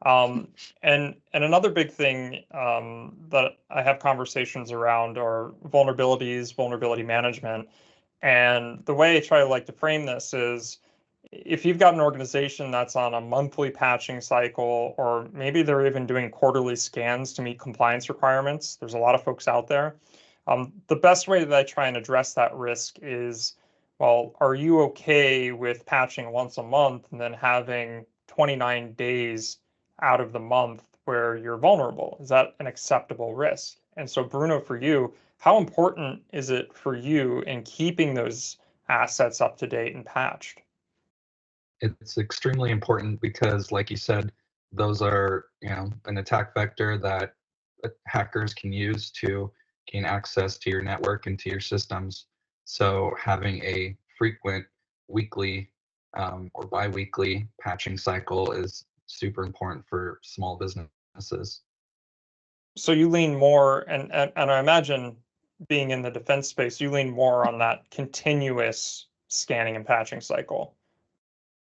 And another big thing that I have conversations around are vulnerabilities, vulnerability management. And the way I try to like to frame this is if you've got an organization that's on a monthly patching cycle, or maybe they're even doing quarterly scans to meet compliance requirements, there's a lot of folks out there. The best way that I try and address that risk is, well, are you okay with patching once a month and then having 29 days out of the month where you're vulnerable? Is that an acceptable risk? And so, Bruno, for you, how important is it for you in keeping those assets up to date and patched? It's extremely important because, like you said, those are, an attack vector that hackers can use to gain access to your network and to your systems. So having a frequent weekly or bi-weekly patching cycle is super important for small businesses. So you lean more, and I imagine being in the defense space, you lean more on that continuous scanning and patching cycle.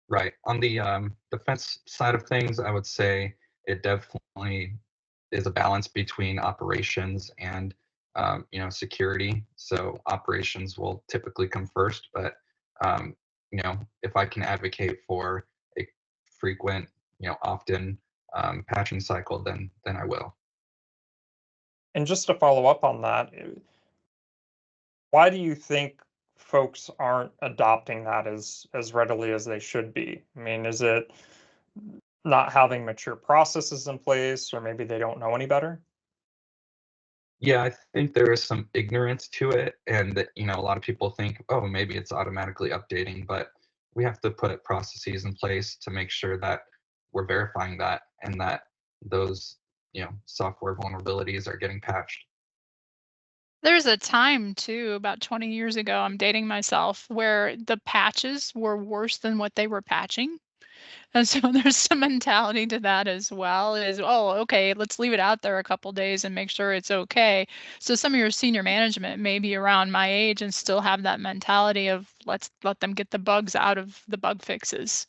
Right. On the defense side of things, I would say it definitely is a balance between operations and security. So operations will typically come first, but if I can advocate for a frequent, often patching cycle, then I will. And just to follow up on that, why do you think folks aren't adopting that as readily as they should be? I mean, is it not having mature processes in place, or maybe they don't know any better? Yeah, I think there is some ignorance to it, and that, a lot of people think, oh, maybe it's automatically updating, but we have to put processes in place to make sure that we're verifying that and that those, software vulnerabilities are getting patched. There's a time too, about 20 years ago, I'm dating myself, where the patches were worse than what they were patching. And so there's some mentality to that as well is, oh, okay, let's leave it out there a couple days and make sure it's okay. So some of your senior management may be around my age and still have that mentality of let's let them get the bugs out of the bug fixes.